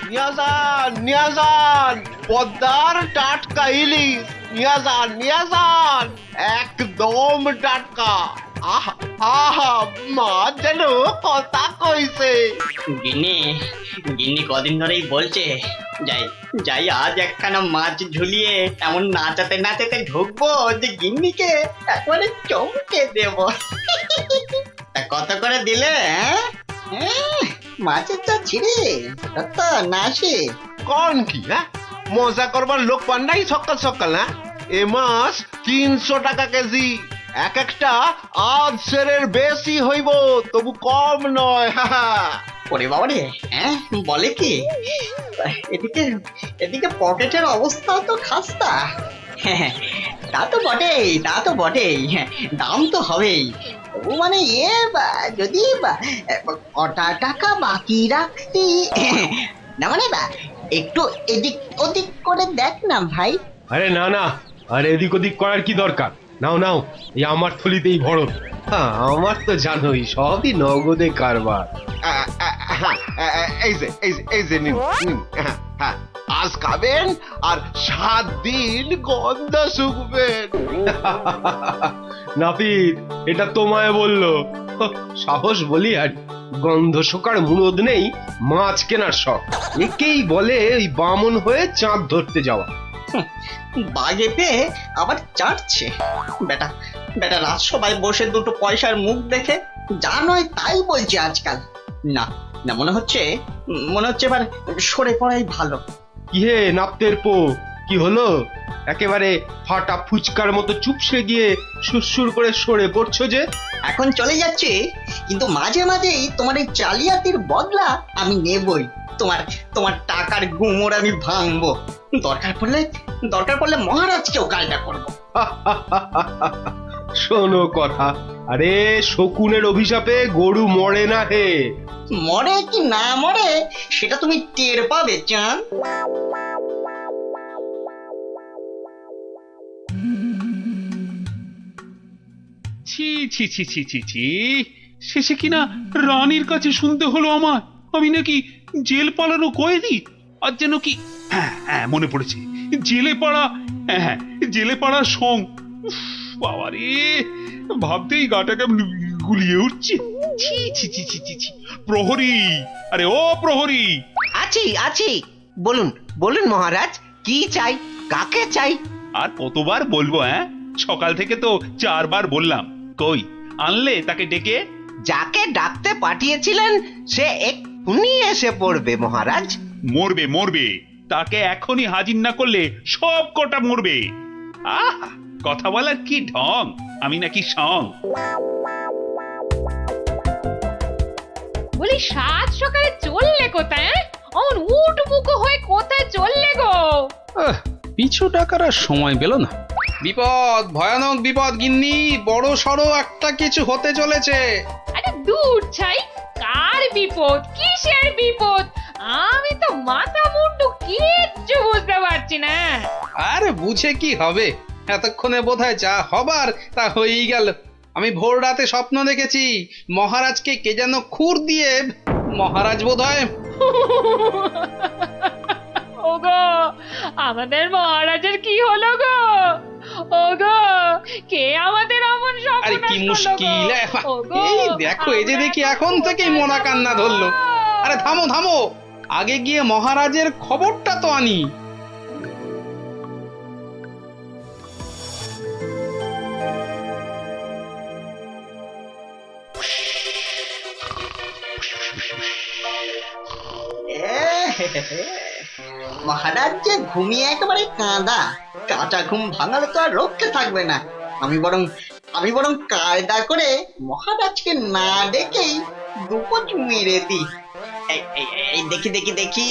নিয়ে যান পদ্মার টাটকা ইলিশ, নিয়ে যান একদম টাটকা। আহা আহা, মাছ যেন কথা কইছে। গিন্নি গিন্নি কদিন ধরেই বলছে যাই যাই আজ একখানা মাছ ঝুলিয়ে এমন নাচাতে নাচাতে ঢুকবো যে গিন্নিকে একবারে চমকে দেব। তা কত করে দিলে? মাছের চা ছিঁড়ে কত না আসে? কোন কি হ্যাঁ, মজা করবার লোক পান নাই সকাল সকাল? হ্যাঁ, এ মাছ 300 টাকা কেজি। এক একটা আধ সেরের বেশি হইব, তবু কম নয়। ওরে বাবা রে, বলে কি? এদিকে এদিকে পকেটের অবস্থাও তো খাস্তা। হ্যাঁ, তা তো বটেই, হ্যাঁ, দাম তো হবেই। তবু মানে যদি কটা টাকা বাকি রাখতি, না মানে একটু এদিক ওদিক করে দেখ না ভাই। আরে না না, আরে এদিক ওদিক করার কি দরকার? নাও নাও, এই আমার থলিতেই ভরো। হ্যাঁ, আমার তো জানোই সবই নগদে কারবার। এই যে নিন, হ্যাঁ, আজ খাবেন আর 7 দিন গন্ধ শুকবেন। নাপিত, এটা তোমায় বললো? সাহস বলি আর গন্ধ শোকার মুরদ নেই মাছ কেনার শখ। একেই বলে ওই বামন হয়ে চাঁদ ধরতে যাওয়া। বাগে পেয়ে আবার চাটছে বেটা। বেটা রাজসভায় বসে দুটো পয়সার মুখ দেখে যা নয় তাই বলছে আজকাল। না না, মনে হচ্ছে এবার সরে পড়াই ভালো। কি হে নাপতের পো, কি হলো? একেবারে ফাটা ফুচকার মতো চুপসে গিয়ে সুরসুর করে সরে পড়ছো যে? এখন চলে যাচ্ছে, কিন্তু মাঝে মাঝেই তোমার এই জালিয়াতির বদলা আমি নেবই। তোমার টাকার গুমর আমি ভাঙবো। দরকার পড়লে মহারাজকেও কাজটা করবো। শোনো কথা, আরে শকুনের অভিশাপে গরু মরে না হে। মরে কি না মরে সেটা তুমি টের পাবে চাঁদ। ছি ছি ছি ছি ছি ছি, শেষে কিনা রানীর কাছে শুনতে হলো আমার আমি নাকি জেল পালানো কয়েদি। আর যেন কি, হ্যাঁ মনে পড়েছে, জেলে পাড়া, হ্যাঁ জেলে পাড়ার সং। বাবা রে, ভাবতেই গাটা কেমন গুলিয়ে উঠছে। ছি ছি ছি ছি ছি ছি। প্রহরী, আরে ও প্রহরী। আছি, বলুন বলুন মহারাজ, কি চাই, কাকে চাই? আর কতবার বলবো? সকাল থেকে তো 4 বার বললাম, কই আনলে তাকে ডেকে? যাকে ডাকতে পাঠিয়েছিলেন সে এক্ষুনি এসে পড়বে মহারাজ। মরবে, তাকে এখনই হাজির না করলে সব কটা মরবে। আহ, কথা বলার কি ঢং, আমি নাকি সং। বলি 7 সকালে চললে কোথায়? অমন উঠবুকো হয়ে কোথায় চললে গো? পিছু টাকার আর সময় পেল না। বিপদ, ভয়ানক বিপদ গিন্নি, বড় সড়ো একটা কিছু হতে চলেছে। আরে দূর ছাই, কার বিপদ, কিসের বিপদ? আমি তো মাথা মুন্ডু কিচ্ছু বুঝতে পারছি না। আরে বুঝে কি হবে, এতক্ষণে বোধহয় যা হবার তা হয়েই গেল। আমি ভোর রাতে স্বপ্ন দেখেছি মহারাজকে কে যেন খুর দিয়ে, মহারাজ বোধহয়। ওগো, আমাদের মহারাজের কি হলো গো? ওগো, কে আমাদের অমন স্বপ্ন? আরে কি মুশকিল! এই দেখো, এই যে দেখি এখন থেকেই মরা কান্না ধরলো। আরে থামো থামো, আগে গিয়ে মহারাজের খবরটা তো আনি। মহারাজ যে ঘুমিয়ে একেবারে কাঁচা ঘুম ভাঙালে তো আর রক্ষে থাকবে না। আমি বরং কায়দা করে মহারাজকে না ডেকেই দুপোচ মেরে দিই। এই দেখি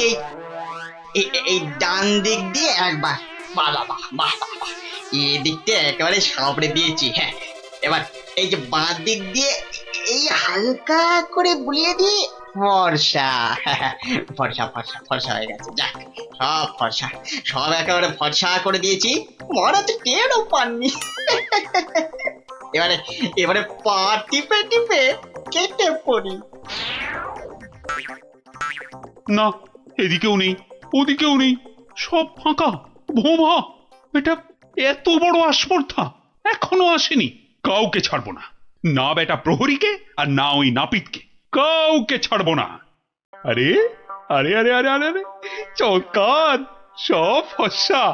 এই ডান দিক দিয়ে একবার, বাহ, এই দিকটা একেবারে সাবড়ে দিয়েছি। হ্যাঁ, এবার এই যে বাঁ দিক দিয়ে এই হালকা করে বুলিয়ে দিয়ে ফর্সা হয়ে গেছে। যাক, সব ফর্সা, সব একেবারে ফর্সা করে দিয়েছি। মহারাজ টেরও পাননি। এবারে পা টিপে কেটে পড়ি। না, এদিকেও নেই, ওদিকেও নেই, সব ফাঁকা, ভোমা। এটা এত বড় আস্পর্ধা এখনো আসেনি। কাউকে ছাড়বো না, না বেটা প্রহরীকে আর না ওই নাপিতকে, কাউকে ছাড়বো না। আরে আরে আরে আরে আরে আরে চৌকাত, সব ফর্সা।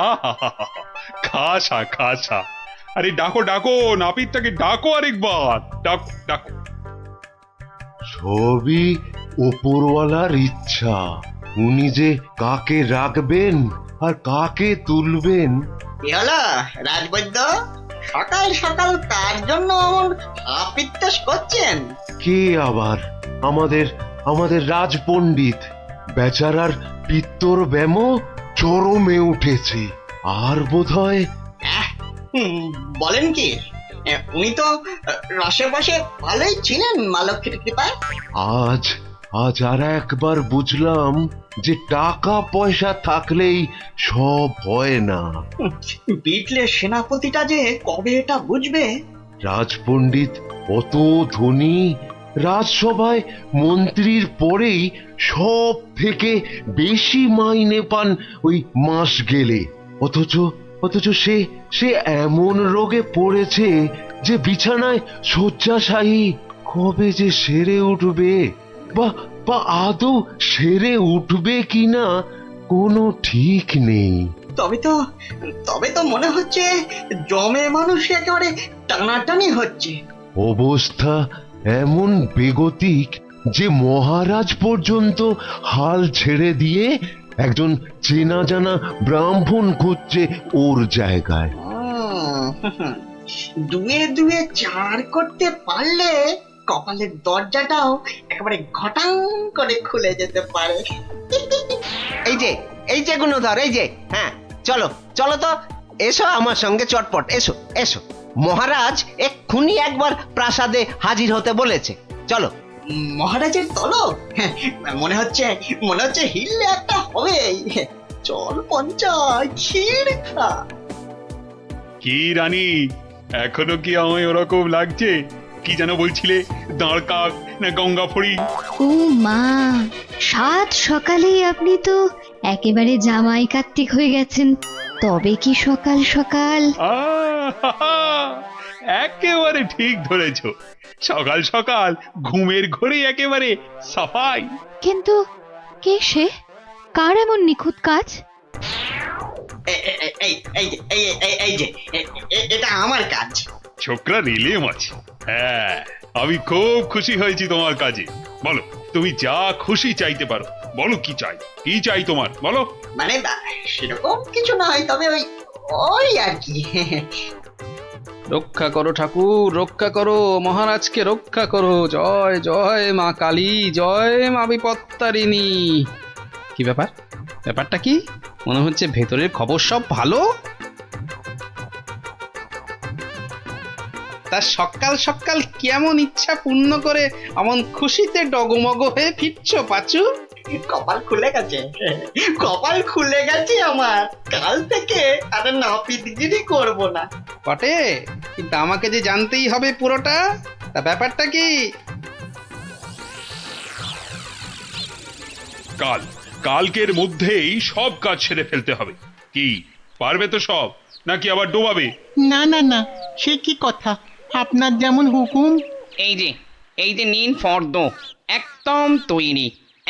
আহা, খাসা খাসা। আরে ডাকো ডাকো, নাপিতটাকে ডাকো আরেকবার, ডাকো ডাকো। সবই ওপরওয়ালার ইচ্ছা। উনি যে কাকে রাখবেন আর কাকে তুলবেন। কি হলো রাজবৈদ্য, সকাল সকাল কার জন্য অমন আপিত্তাস করছেন? কে আবার? আমাদের আমাদের রাজপণ্ডিত। বেচারার পিত্তর ব্যামো চরমে উঠেছে। আর বোধহয় বলেন কি, উনি তো রসে বসে ভালোই ছিলেন মা লক্ষ্মীর কৃপায়। আজ আজ আর একবার বুঝলাম যে টাকা পয়সা থাকলেই সব হয় না। বিটলে সেনাপতিটা যে কবে এটা বুঝবে? রাজপণ্ডিত অত ধনী, রাজসভায় মন্ত্রীর পরেই সব থেকে বেশি মাইনে পান ওই মাস গেলে। অথচ অথচ সে সে এমন রোগে পড়েছে যে বিছানায় শয্যাশায়ী। কবে যে সেরে উঠবে, বা বা আদৌ সেরে উঠবে কিনা কোনো ঠিক নেই। তবে তো মনে হচ্ছে জমে মানুষ একেবারে টানাটানি হচ্ছে। অবস্থা এমন বেগতিক যে মহারাজ পর্যন্ত হাল ছেড়ে দিয়ে একজন চেনা জানা ব্রাহ্মণ খুঁজছে ওর জায়গায়। দুয়ে দুয়ে চার করতে পারলে কপালের দরজাটাও একেবারে ঘটাং করে খুলে যেতে পারে। এই যে গুণধর, এই যে, হ্যাঁ চলো চলো তো, এসো আমার সঙ্গে চটপট, এসো এসো। মহারাজ এক্ষুনি একবার প্রাসাদে হাজির হতে বলেছে, চলো। মহারাজের তলব? মনে হচ্ছে হিললে একটা হবে। চল পঞ্চায়, ক্ষীর খা। কি রানী, এখনো কি আমায় ওরকম লাগছে? কি যেন বলছিলে, দাঁড় কাক না গঙ্গা ফড়ি? ও মা, সাত সকালেই আপনি তো একেবারে জামাই কার্তিক হয়ে গেছেন। তবে কি সকাল সকাল? আহা, একেবারে ঠিক ধরেছ। সকাল সকাল ঘুমের ঘরে একেবারে সাফাই। কিন্তু কে সে? কার এমন নিখুঁত কাজ? এটা আমার কাজ। ছোকরা রেলে মাছ। হ্যাঁ, আমি খুব খুশি হয়েছি তোমার কাজে। বলো, তুমি যা খুশি চাইতে পারো। বলো কি চাই, কি চাই তোমার, বলো। মানে সেরকম কিছু নয়, তবে ওই আর কি। রক্ষা করো ঠাকুর, রক্ষা করো, মহারাজকে রক্ষা করো। জয় জয় মা কালী, জয় মা বিপত্তারিণী। কি ব্যাপারটা কি? মনে হচ্ছে ভেতরের খবর সব ভালো। তা সকাল সকাল কেমন ইচ্ছা পূর্ণ করে এমন খুশিতে ডগমগ হয়ে ফিরছ পাচু? কপাল খুলে গেছে আমার। কাল থেকে আর নাপিতগিরি করব না। বটে, কিন্তু আমাকে যে জানতেই হবে পুরোটা। তা ব্যাপারটা কি? কালকের মধ্যেই সব কাজ সেরে ফেলতে হবে। কি পারবে তো সব, নাকি আবার ডোবাবে? না না না, সে কি কথা, আপনার যেমন হুকুম। এই যে নিন ফর্দ, একদম তৈরি,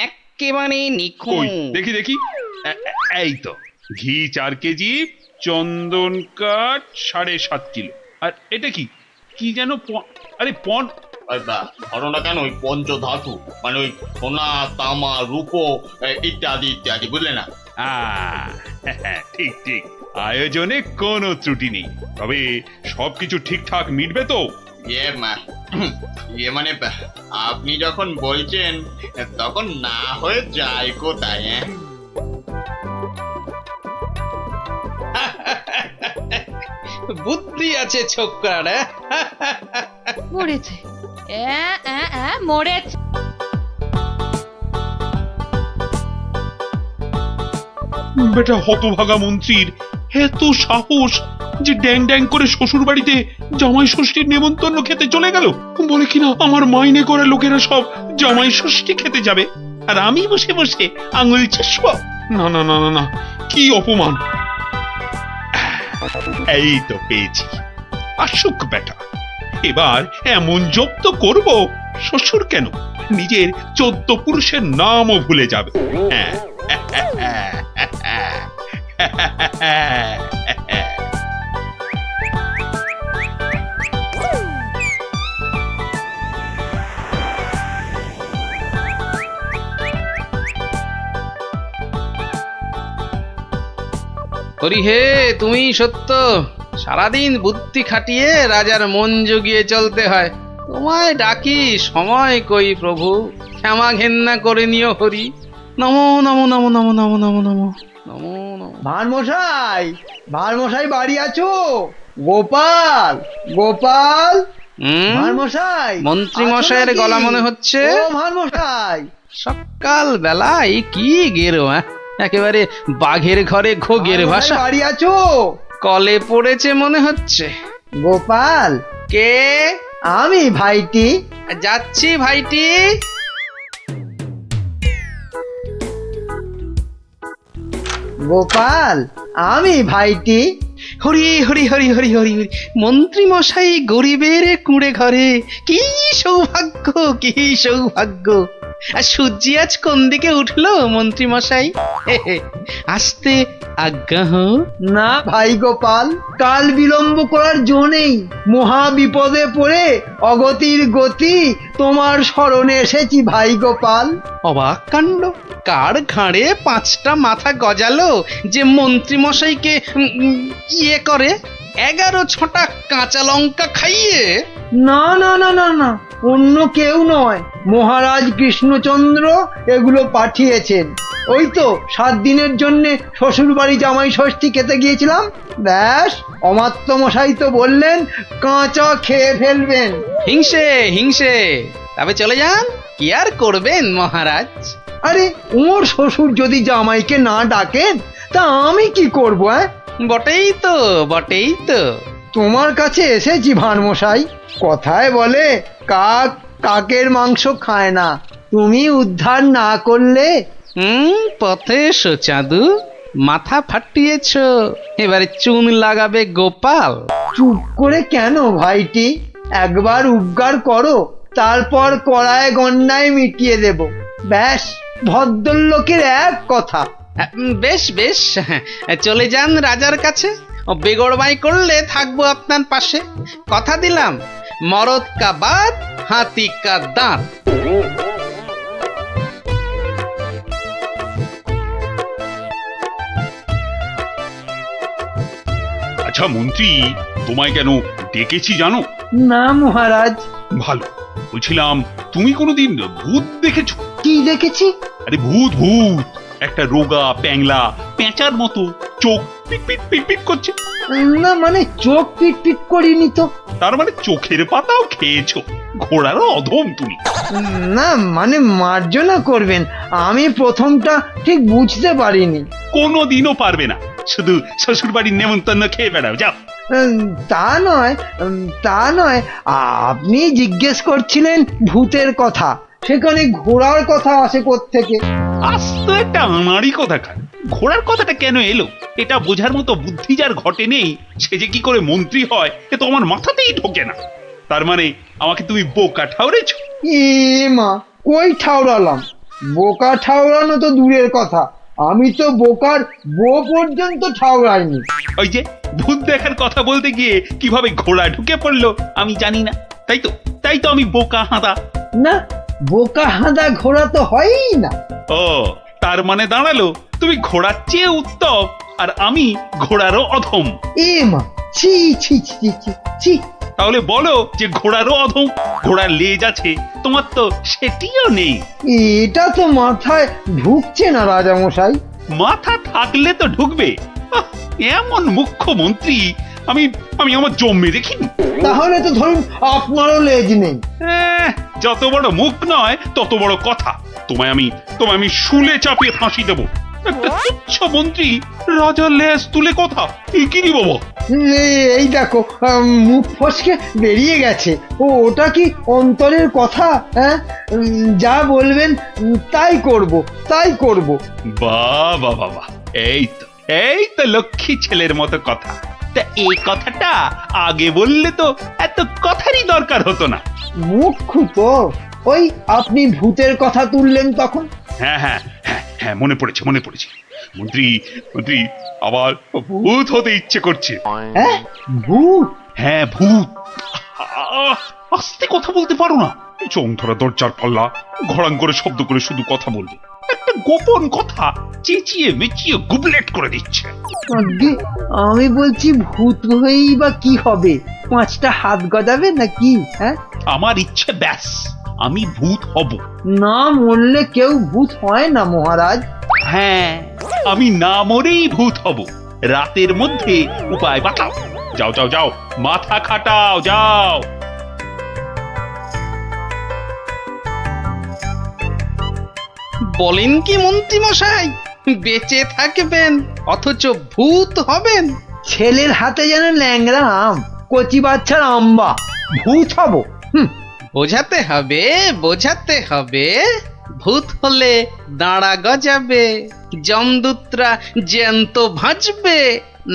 একেবারে কই নিখুঁত। দেখি এই তো, ঘি 4 কেজি, চন্দন কাঠ 7.5 কিলো। আর এটা কি কি যেন আরে ঘটনা কেন ওই পঞ্চধাতু, মানে ওই সোনা তামা রূপো ইত্যাদি ইত্যাদি, বুঝলে না? ঠিক ঠিক, আয়োজনে কোনো ত্রুটি নেই। তবে সবকিছু ঠিকঠাক মিটবে তো? ইয়ে মানে আপনি যখন বলছেন তখন না হয়ে যায় কোথায়? বুদ্ধি আছে ছোকরার। মরেছে, মরেছে। বেটা হতভাগা মন্ত্রীর এত সাহস যে ড্যাং ড্যাং করে শ্বশুর বাড়িতে জামাই ষষ্ঠীর নেমন্তন্ন খেতে চলে গেল। বলে কিনা আমার মাইনে করা লোকেরা সব জামাই ষষ্ঠী খেতে যাবে। আর আমি বসে বসে আঙুল চুষবো? না না না না না, কি অপমান! এই তো পেয়েছি, আসুক বেটা। এবার এমন জব্দ করব, শ্বশুর কেন নিজের 14 পুরুষের নামও ভুলে যাবে। হ্যাঁ। হরি হে, তুমি সত্য। সারাদিন বুদ্ধি খাটিয়ে রাজার মন জুগিয়ে চলতে হয়। তোমায় ডাকি, সময় কই প্রভু, ক্ষমা ঘেন্না করে নিও হরি। নমো নমো নমো নমো নমো নমো নমো নমো নমো। ভারমশাই, ভারমশাই বাড়ি আছো? গোপাল, গোপাল, ভারমশাই। মন্ত্রী আছো মশাইয়ের নাকি? গলা মনে হচ্ছে। ও ভারমশাই, সকাল বেলায় কি গেরো, একেবারে বাঘের ঘরে ঘোগের ভারমশাই ভাষা। বাড়ি আছো? কলে পড়েছে মনে হচ্ছে। গোপাল, কে? আমি ভাইটি। যাচ্ছি ভাইটি। গোপাল, আমি ভাইটি। হরি হরি হরি হরি হরি হরি। মন্ত্রী মশাই গরিবের কুঁড়ে ঘরে, কি সৌভাগ্য, কি সৌভাগ্য। আর সূর্যি আজ কোন দিকে উঠলো মন্ত্রী মশাই? আসতে আজ্ঞা হোক। না ভাই গোপাল, কাল বিলম্ব করার জো নেই। মহা বিপদে পড়ে অগতির গতি তোমার স্মরণে এসেছি ভাই গোপাল। অবাক কাণ্ড, কার ঘাড়ে 5টা মাথা গজালো যে মন্ত্রী মশাইকে ইয়ে করে 11 ছটা কাঁচা লঙ্কা খাইয়ে? না না না না না, অন্য কেউ নয়, মহারাজ কৃষ্ণচন্দ্র এগুলো পাঠিয়েছেন। ওই তো 7 দিনের জন্য শ্বশুর বাড়ি জামাই ষষ্ঠী খেতে গিয়েছিলাম, ব্যাস অমাত্য মশাই তো বললেন কাঁচা খেয়ে ফেলবেন। হিংসে হিংসে, তবে চলে যান, কি আর করবেন মহারাজ। আরে ওর শ্বশুর যদি জামাইকে না ডাকেন তা আমি কি করবো? বটেই তো, বটেই তো। তোমার কাছে এসেছি ভানমশাই। কথায় বলে কাক কাকের মাংস খায় না, তুমি উদ্ধার না করলে। পথে এসো চাঁদু, মাথা ফাটিয়েছ, এবারে চুন লাগাবে গোপাল। চুপ করে কেন ভাইটি? একবার উপকার করো, তারপর কড়ায় গন্ডায় মিটিয়ে দেব। ব্যাস ভদ্রলোকের এক কথা। বেশ বেশ, চলে যান রাজার কাছে। বেগড়বাই করলে থাকবো আপনার পাশে, কথা দিলাম। মরদ কা বাত, হাতি কা দাঁত। আচ্ছা মন্ত্রী, তোমায় কেন ডেকেছি জানো? না মহারাজ। ভালো, বলছিলাম তুমি কোনোদিন ভূত দেখেছো? কি দেখেছি? আরে ভূত ভূত, একটা রোগা প্যাংলা পেঁচার মতো, চোখ পিট পিট পিট পিট করছে। না মানে চোখ পিট পিট করিনি তো। তার মানে চোখের পাতাও খেয়েছো? ঘোড়ারও অধম তুমি। না মানে মার্জনা করবেন, আমি প্রথমটা ঠিক বুঝতে পারিনি। কোনোদিনও পারবে না, শুধু শ্বশুর বাড়ির নেমন্তন্ন খেয়ে বেড়াও, যাও। তা নয়, তা নয়, আপনি জিজ্ঞেস করছিলেন ভূতের কথা, সেখানে ঘোড়ার কথা আসে কোত্থেকে? আস্ত একটা আনাড়ি কথা খান, ঘোড়ার কথাটা কেন এলো এটা বোঝার মতো বুদ্ধি যার ঘটে নেই, সে যে কি করে মন্ত্রী হয় এ তো আমার মাথাতেই ঢোকে না। তার মানে আমাকে তুমি বোকা ঠাউরেছ? এ মা, কই ঠাউরালাম? বোকা ঠাউরানো তো দূরের কথা, আমি তো বোকার বো পর্যন্ত ঠাউরাইনি। ওই যে ভূত দেখার কথা বলতে গিয়ে কিভাবে ঘোড়া ঢুকে পড়লো আমি জানি না, তাই তো আমি বোকা হাঁদা। না, বোকা হাঁদা ঘোড়া তো হয়ই না। ও, তার মানে দাঁড়ালো তুমি ঘোড়ার চেয়ে উত্তম আর আমি ঘোড়ারও অধম। এ মা, ছি ছি ছি ছি ছি। তাহলে বলো যে ঘোড়ারও অধম, ঘোড়ার লেজ আছে, তোমার তো সেটিও নেই। এটা তো মাথায় ঢুকছে না রাজামশাই। মাথা থাকলে তো ঢুকবে। আহ, এমন মুখ্যমন্ত্রী আমি আমি আমার জন্মে দেখিনি। তাহলে তো ধরুন আপনারও লেজ নেই। যত বড় মুখ নয় তত বড় কথা। তোমায় আমি শুলে চাপিয়ে ফাঁসি দেবো। একটা তুচ্ছ মন্ত্রী রাজার লেজ তুলে কথা কি রে বাবা? এই দেখো মুখ ফসকে বেরিয়ে গেছে। ওটা কি অন্তরের কথা? হ্যাঁ, যা বলবেন তাই করব। বাহ বাহ বাহ বাহ, এই তো লক্ষ্মী ছেলের মতো কথা। তা এই কথাটা আগে বললে তো এত কথারই দরকার হতো না। মুখ্য তো ওই আপনি ভূতের কথা তুললেন তখন। হ্যাঁ হ্যাঁ হ্যাঁ হ্যাঁ, মনে পড়েছে মন্ত্রী আবার ভূত হতে ইচ্ছে করছে। হ্যাঁ, ভূত? হ্যাঁ ভূত। আস্তে কথা বলতে পারো না? চোখ ধরা দরজার পাল্লা, ঘড়াং করে শব্দ করে শুধু কথা বলবে। একটা গোপন কথা চেঁচিয়ে মেচিয়ে গুবলেট করে দিচ্ছে। আজ্ঞে, আমি বলছি ভূত হয়েই বা কি হবে? 5টা হাত গজাবে নাকি? হ্যাঁ, আমার ইচ্ছে ব্যাস, আমি ভূত হব। না মরলে কেউ ভূত হয় না মহারাজ। হ্যাঁ, আমি না মরেই ভূত হব। রাতের মধ্যে উপায় বাতাও। যাও মাথা খাটাও, যাও। বলেন কি মন্ত্রী মশাই, বেঁচে থাকবেন অথচ ভূত হবেন? ছেলের হাতে যেন ল্যাংড়া আম, কচি বাচ্চার আম্বা। ভূত হব? বোঝাতে হবে। ভূত হলে দাঁড়া গজাবে, যমদূতরা জ্যান্ত ভাজবে,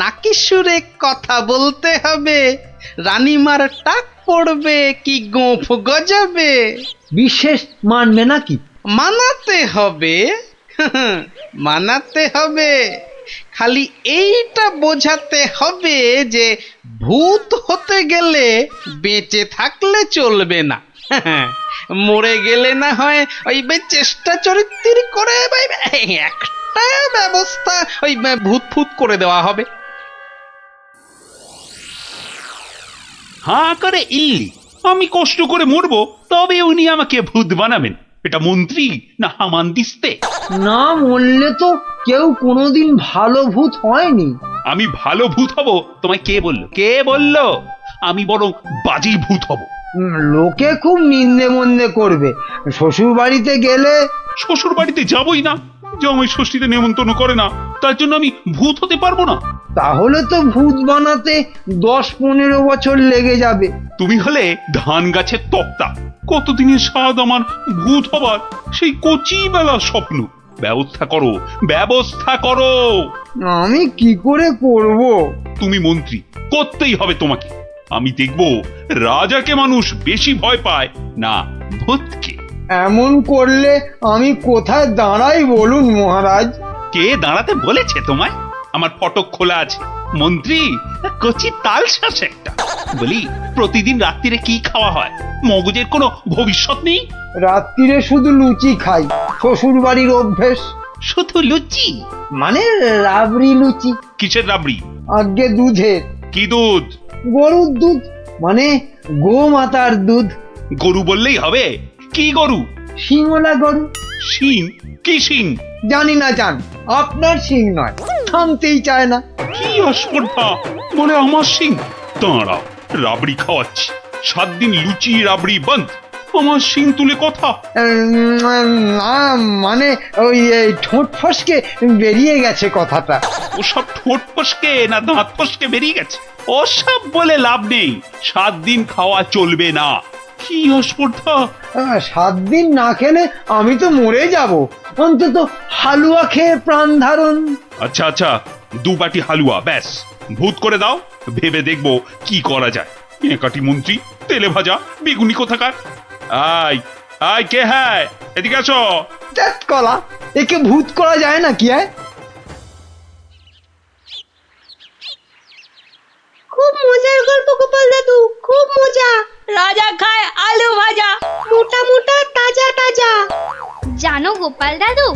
নাকি সুরে কথা বলতে হবে, রানীমার টাক পড়বে কি গোঁফ গজাবে। বিশেষ মানবে নাকি? মানাতে হবে। খালি এইটা বোঝাতে হবে যে ভূত হতে গেলে বেঁচে থাকলে চলবে না, মরে গেলে না হয় ওই চেষ্টা চরিত্র করে একটা ব্যবস্থা ওই ভূত করে দেওয়া হবে। হাঁ করে ইল্লি, আমি কষ্ট করে মরবো তবে উনি আমাকে ভূত বানাবেন? এটা মন্ত্রী না হামানদিস্তে? না মরলে তো কেউ কোনোদিন ভালো ভূত হয়নি। আমি ভালো ভূত হব তোমায় কে বললো? আমি বরং বাজি ভূত হব। লোকে খুব নিন্দে মন্দে করবে। শ্বশুর বাড়িতে গেলে? শ্বশুর বাড়িতে যাবই না, জামাই ষষ্ঠীতে নেমন্তন্ন করে না, তার জন্য আমি ভূত হতে পারবো না। তাহলে তো ভূত বানাতে 10-15 বছর লেগে যাবে। তুমি হলে ধান গাছের তক্তা, কতদিনের স্বাদ আমার ভূত হবার, সেই কচি বেলা স্বপ্ন। ব্যবস্থা করো। আমি কি করে করব? তুমি মন্ত্রী, করতেই হবে তোমাকে। আমি দেখব রাজাকে মানুষ বেশি ভয় পায় না ভূতকে। এমন করলে আমি কোথায় দাঁড়াই বলুন মহারাজ? কে দাঁড়াতে বলেছে তোমায়? আমার ফটক খোলা আছে। মন্ত্রী কচি তালশাঁস একটা। বলি, প্রতিদিন রাত্রিরে কি খাওয়া হয়? মগজের কোনো ভবিষ্যৎ নেই? রাত্রিরে শুধু লুচি খাই, শ্বশুর বাড়ির অভ্যেস। শুধু লুচি? মানে রাবড়ি লুচি। কিসের রাবড়ি? আগে দুধের। কি দুধ? গরুর দুধ, মানে গোমাতার দুধ। গরু বললেই হবে? কি গরু? শিঙলা গরু। শিং? কি শিং? জানি না জান, আপনার শিং নয়, থামতেই চায় না। কি অস্পর্ধা, বলে আমার শিং। দাঁড়াও, রাবড়ি খাওয়াচ্ছি। 7 দিন লুচি রাবড়ি বন্ধ, আমার শিং তুলে কথা। না মানে ওই ঠোঁট ফসকে বেরিয়ে গেছে কথাটা। ওসব ঠোঁট ফসকে না দাঁত ফসকে বেরিয়ে গেছে? ওসব বলে লাভ নেই। 7 দিন খাওয়া চলবে না। কি অস্পর্ধা! 7 দিন না খেলে আমি তো মরে যাব। অন্তত হালুয়া খেয়ে প্রাণ ধারণ। আচ্ছা 2 বাটি হালুয়া ব্যাস। ভূত করে দাও, ভেবে দেখবো কি করা যায়। একাটি মন্ত্রী, তেলে ভাজা বেগুনি কোথাকার। আয় কে হ্যাঁ, এদিকে আসো। ধ্যাৎ কলা, একে ভূত করা যায় না কি? খুব মজার গল্প গোপাল দাদু, খুব মজা। রাজা খায় আলু ভাজা, মোটা মোটা তাজা তাজা। জানো গোপাল দাদু,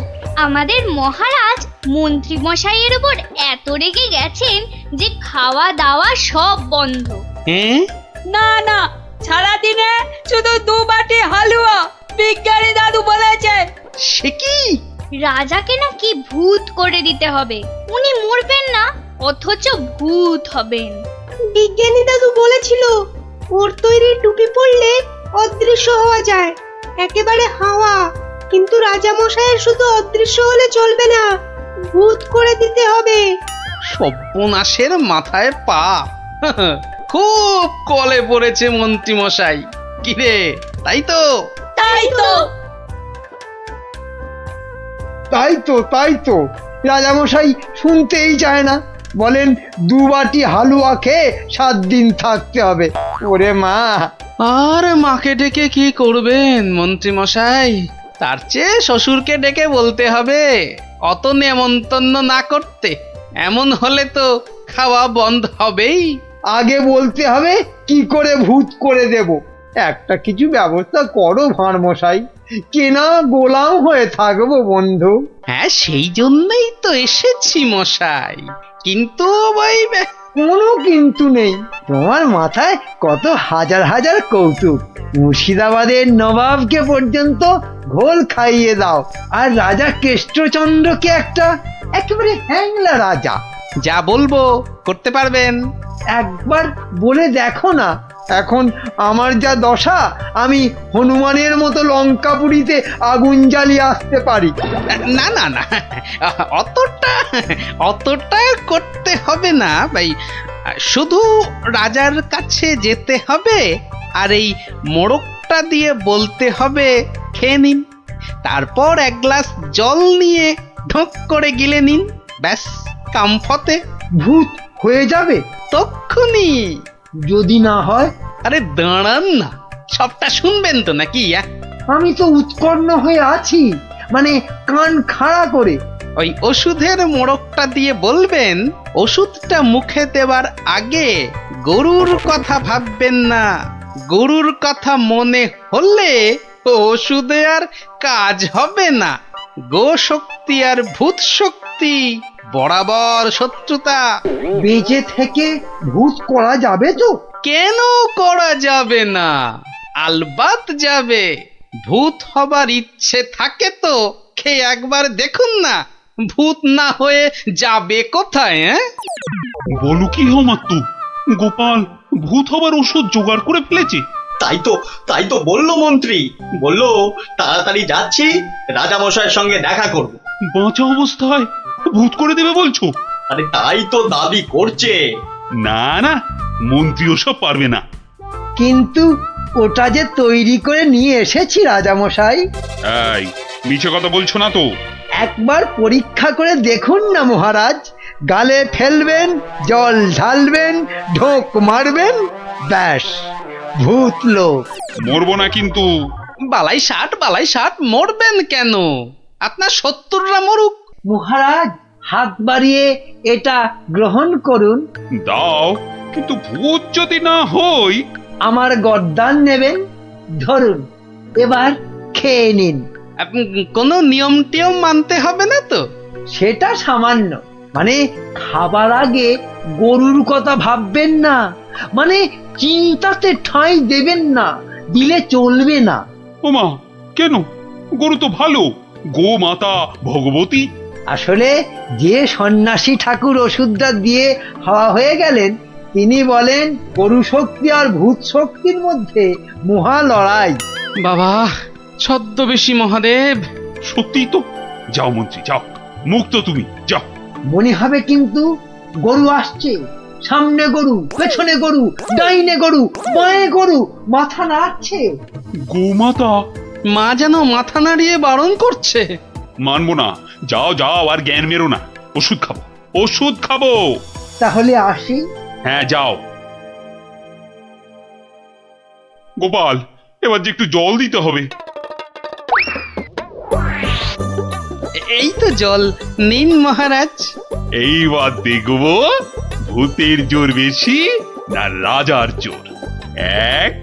আমাদের মহারাজ মন্ত্রী মশাইয়ের উপর এত রেগে গেছেন যে খাওয়া দাওয়া সব বন্ধ। না, সারাদিনে শুধু 2 বাটি হালুয়া, বিজ্ঞানী দাদু বলেছে। সে কি? রাজাকে নাকি ভূত করে দিতে হবে। উনি মরবেন না, অথচ ভূত হবেন। বিজ্ঞানী দাদু বলেছিল ওর তৈরি টুপি পরলে অদৃশ্য হওয়া যায়, একেবারে হাওয়া। কিন্তু রাজা মশাইয়ের শুধু অদৃশ্য হলে চলবে না, করে দিতে হবে। সর্বনাশের মাথায় পা। খুব কলে পড়েছে মন্ত্রী মশাই। কিরে, তাই তো? তাই তো। তাই তো রাজামশাই শুনতেই চায় না, বলেন 2 বাটি হালুয়া খেয়ে 7 দিন থাকতে হবে। ওরে মা! আর মাকে ডেকে কি করবেন মন্ত্রী মশাই? তার চেয়ে শ্বশুরকে ডেকে বলতে হবে অত নেমন্তন্ন না করতে। এমন হলে তো খাওয়া বন্ধ হবেই। আগে বলতে হবে কি করে ভূত করে দেব। একটা কিছু ব্যবস্থা করো ভাঁড় মশাই, কেনা গোলাম হয়ে থাকবো বন্ধু। হ্যাঁ, সেই জন্যই তো এসেছি মশাই। কিন্তু ওই কোনো কিন্তু নেই, তোমার মাথায় কত হাজার হাজার কৌতুক। মুর্শিদাবাদের নবাবকে পর্যন্ত ঘোল খাইয়ে দাও, আর রাজা কেষ্টচন্দ্রকে একেবারে হ্যাংলা রাজা। যা বলবো করতে পারবেন। একবার বলে দেখো না। এখন আমার যা দশা, আমি হনুমানের মতো লঙ্কাপুরীতে আগুন জ্বালিয়ে আসতে পারি। না না না, অতটা করতে হবে না ভাই। শুধু রাজার কাছে যেতে হবে, আর এই মোড়কটা দিয়ে বলতে হবে খেয়ে নিন। তারপর 1 গ্লাস জল নিয়ে ঢোক করে গিলে নিন। ব্যাস, কামফতে। ভূত হয়ে যাবে তক্ষুনি। যদি না হয়? আরে দাঁড়ান না, সবটা শুনবেন তো নাকি? আমি তো উৎকণ্ঠ হয়ে আছি, মানে কান খাড়া করে। ওই ওষুধের মোড়কটা দিয়ে বলবেন, ওষুধটা মুখে দেওয়ার আগে গরুর কথা ভাববেন না। গরুর কথা মনে হলে ওষুধে আর কাজ হবে না। গো শক্তি আর ভূত শক্তি বরাবর শত্রুতা। বেঁচে থেকে ভূত করা যাবে তো? কেন করা যাবে না? আলবাত যাবে। ভূত হবার ইচ্ছে থাকে তো খেয়ে একবার দেখুন না, ভূত না হয়ে যাবে কোথায়? বলো কি মাত্তু, গোপাল ভূত হবার ওষুধ জোগাড় করে ফেলেছে। তাই তো বললো মন্ত্রী, বললো তাড়াতাড়ি যাচ্ছি, রাজামশাইয়ের সঙ্গে দেখা করব। বাঁচা অবস্থায় ভূত করে দেবে বলছো? আরে তাই তো দাবি করছে। না না, মন্ত্রী ওসব পারবে না। কিন্তু ওটা যে তৈরি করে নিয়ে এসেছি রাজামশাই। এই মিছে কথা বলছো না তো? একবার পরীক্ষা করে দেখুন না মহারাজ। গালে ফেলবেন, জল ঢালবেন, ঢোক মারবেন, ব্যাস ভূত লোক। মরবো না কিন্তু। বালাই ষাট মরবেন কেন? আপনার 70রা মরুক। মহারাজ হাত বাড়িয়ে এটা গ্রহণ করুন। দাও, কিন্তু ভূত যদি না হই? আমার গর্দান নেবেন, ধরুন, এবার খেয়ে নিন। কোনো নিয়ম টিয়ম মানতে হবে না তো? সেটা সামান্য, মানে খাবার আগে গরুর কথা ভাববেন না, মানে চিন্তাতে ঠাঁই দেবেন না, দিলে চলবে না। ওমা, কেন? গরু তো ভালো, গো মাতা ভগবতী। আসলে যে সন্ন্যাসী ঠাকুর ওষুধটা দিয়ে হাওয়া হয়ে গেলেন, তিনি বলেন গরু শক্তি আর ভূত শক্তির মধ্যে মহা লড়াই। বাবা ছদ্মবেশী মহাদেব। সত্যি তো। যাও মন্ত্রী, যাও, মুক্ত তুমি, যাও। মনে হবে কিন্তু গরু আসছে, সামনে গরু, পেছনে গরু, ডাইনে গরু, বাঁয়ে গরু, মাথা নাড়ছে। গোমাতা। মা যেন মাথা নাড়িয়ে বারণ করছে। মানবো না, যাও যাও, আর জ্ঞান মেরো না। ওষুধ খাবো। তাহলে আসি। হ্যাঁ যাও। গোপাল, এবার যে একটু জল দিতে হবে। এই তো জল নিন মহারাজ। এইবার দেখবো ভূতের জোর বেশি না রাজার জোর। 1,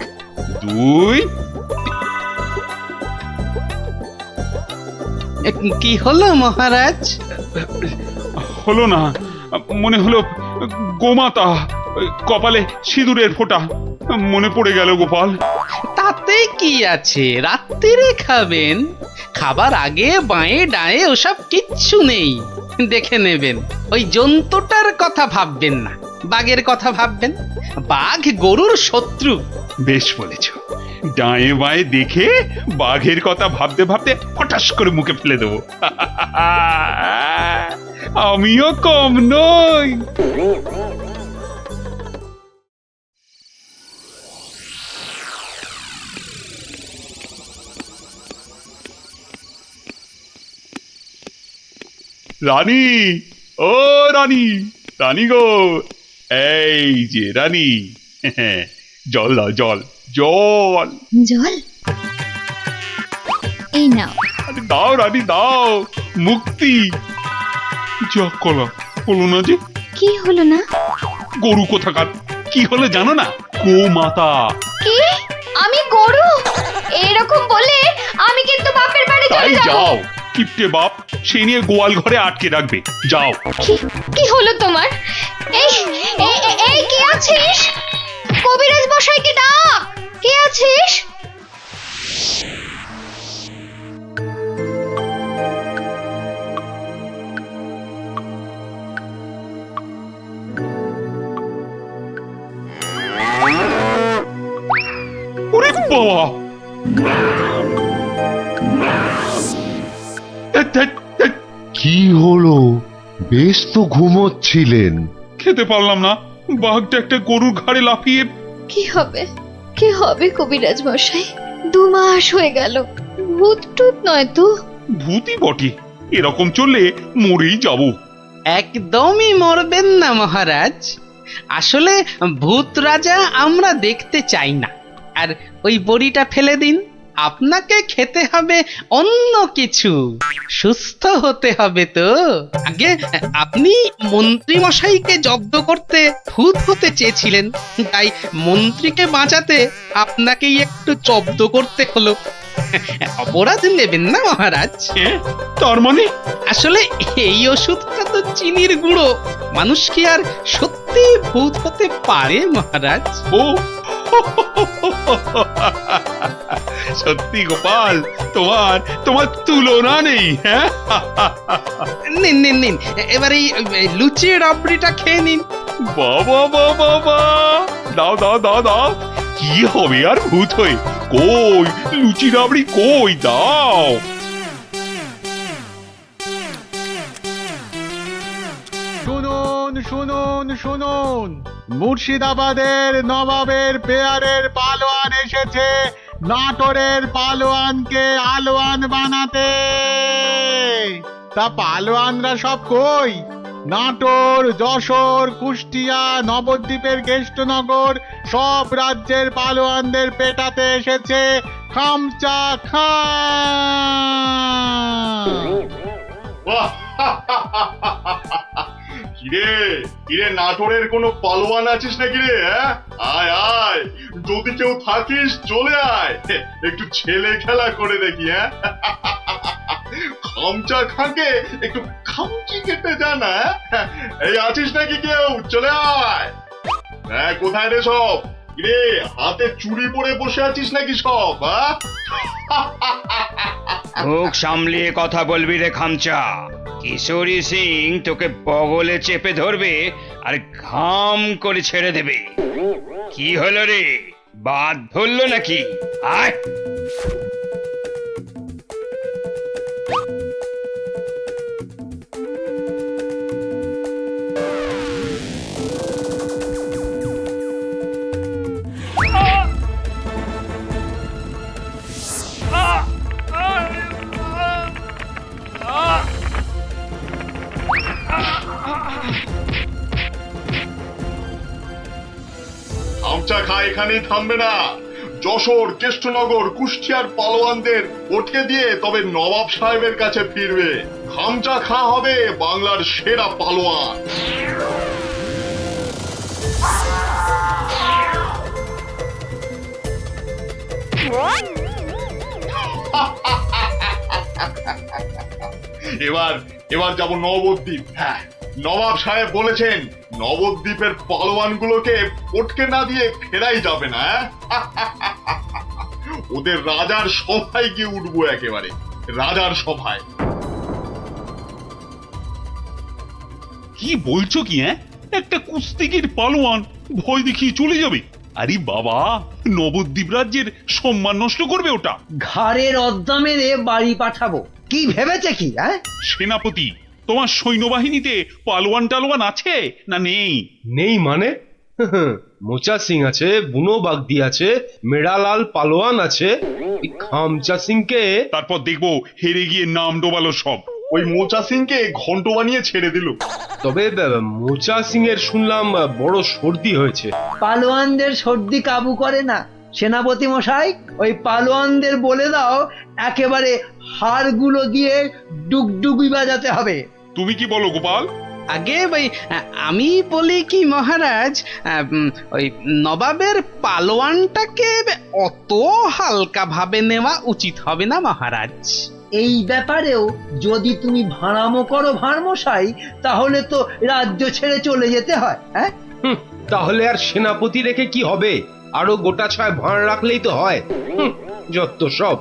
2। কি হলো মহারাজ? হলো না, মনে হলো গোমাতা, কপালে সিঁদুরের ফোঁটা মনে পড়ে গেল গোপাল। তাতে কি আছে, রাত্রিরে খাবেন। খাবার আগে বাঁয়ে ডায়ে ওসব কিচ্ছু নেই, দেখে নেবেন। ওই জন্তুটার কথা ভাববেন না, বাঘের কথা ভাববেন। বাঘ গরুর শত্রু। বেশ বলেছ, ডায়ে বাঁয়ে দেখে বাঘের কথা ভাবতে ভাবতে ফটাস করে মুখে ফেলে দেবো। আমিও কম নই। রানী, ও রানী, রানী গো, এই যে রানী, জল দাও, জল, জল। জল এই নাও। আরে দাও রানী দাও, মুক্তি। যা কলা হলো না যে। কি হলো না? গরু কোথাকার, কি হলো জানো না? গোমাতা। কি? আমি গরু? এরকম বলে আমি কিন্তু বাপের বাড়ি চলে তাই যাব। যাও, কিপটে বাপ সেই নিয়ে গোয়াল ঘরে আটকে রাখবে, যাও। কি হলো তোমার? এই এই কে আছিস? কবিরাজ মশাইকে ডাক। কে আছিস? ওরে বাবা, কি হলো? বেশ তো ঘুমোচ্ছিলেন। খেতে পারলাম না, বাঘটা একটা গরুর ঘাড়ে লাফিয়ে। কি হবে? কি হবে কবিরাজ মশাই? 2 মাস হয়ে গেল। ভূত টুত নয় তো? ভূতই বটে, এরকম চললে মরেই যাব। একদমই মরবেন না মহারাজ। আসলে ভূত রাজা আমরা দেখতে চাই না। আর ওই বড়িটা ফেলে দিন, আপনাকে খেতে হবে অন্য কিছু, সুস্থ হতে হবে তো। আগে আপনি মন্ত্রী মশাইকে জব্দ করতে ভূত হতে চেয়েছিলেন, তাই মন্ত্রীকে বাঁচাতে আপনাকেই একটু জব্দ করতে হলো। অপরাধ নেবেন না মহারাজ। তার মানে? আসলে এই ওষুধটা তো চিনির গুঁড়ো, মানুষ কি আর সত্যি ভূত হতে পারে মহারাজ? ও সত্যি গোপাল, তোমার তোমার তুলনা নেই। হ্যাঁ, নিন নিন নিন, এবার এই লুচি রাবড়িটা খেয়ে নিন। বাবা বাবা বাবা, দাও দাও দাও দাও। কি হবে আর ভূত হয়ে? কই লুচি রাবড়ি কই, দাও। শুনুন শুনুন শুনুন, মুর্শিদাবাদের নবাবের পেয়ারের পালোয়ান এসেছে নাটোরের পালোয়ানকে আলোয়ান বানাতে। তা পালোয়ানরা সব কই? নাটোর, যশোর, কুষ্টিয়া, নবদ্বীপের কেষ্টনগর সব রাজ্যের পালোয়ানদের পেটাতে এসেছে খামচা খান। কিরে কিরে, নাটোরের কোনো পালোয়ান আছিস নাকি রে? আয় আয়, যদি কেউ থাকিস চলে আয়, একটু ছেলে খেলা করে দেখি। খামচা খাকে একটু খামচি কেটে জানা। এই আছিস নাকি কেউ? চলে আয়। কোথায় রে সব? কিরে হাতে চুড়ি পরে বসে আছিস নাকি সব? মুখ সামলিয়ে কথা বলবি রে খামচা। কিশোরী সিং তোকে বগলে চেপে ধরবে আর ঘাম করে ছেড়ে দেবে। কি হলো রে, বাদ ধরলো নাকি? আয়। খামচা খা এখানেই থামবে না। যশোর, কেষ্টনগর, কুষ্টিয়ার পালোয়ানদের ওঠে দিয়ে তবে নবাব সাহেবের কাছে ফিরবে। খামচা খা হবে বাংলার সেরা পালোয়ান। এবার এবার যাব নবদ্বীপ। হ্যাঁ, নবাব সাহেব বলেছেন নবদ্বীপের পালোয়ানগুলোকে পটকে না দিয়ে ফেরাই যাবে না। ওদের রাজার সভায় গিয়ে উঠবো, একেবারে রাজার সভায়। কি বলছো কি? একটা কুস্তিগির পালোয়ান ভয় দেখিয়ে চলে যাবে? আরে বাবা, নবদ্বীপ রাজ্যের সম্মান নষ্ট করবে ওটা। ঘাড়ের অদ্দা মেরে বাড়ি পাঠাবো। কি ভেবেছে কি? সেনাপতি, তোমার সৈন্যবাহিনীতে পালোয়ান টালোয়ান আছে না নেই? নেই মানে? মোচা সিং আছে, বুনো বাগদি আছে, মেড়ালাল পালোয়ান আছে, এই খামচা সিংকে তারপর দেখবো হেরে গিয়ে নাম ডোবালো সব। ওই মোচা সিংকে ঘন্ট বানিয়ে ছেড়ে দিল। তবে মোচা সিং এর শুনলাম বড় সর্দি হয়েছে। পালোয়ানদের সর্দি কাবু করে না সেনাপতি মশাই। ওই পালোয়ানদের বলে দাও একেবারে হাড়গুলো দিয়ে ডুগডুগি বাজাতে হবে। তুমি কি বলো গোপাল? আগে ভাই আমি বলি কি মহারাজ, ওই নবাবের পালোয়ানটাকে অত হালকা ভাবে নেওয়া উচিত হবে না মহারাজ। এই ব্যাপারেও যদি তুমি ভাড়ামো করো ভাড়মশাই, তাহলে তো রাজ্য ছেড়ে চলে যেতে হয়। হ্যাঁ, তাহলে আর সেনাপতি রেখে কি হবে? আরো গোটা ছয় ভাঁড় রাখলেই তো হয়। যত সব।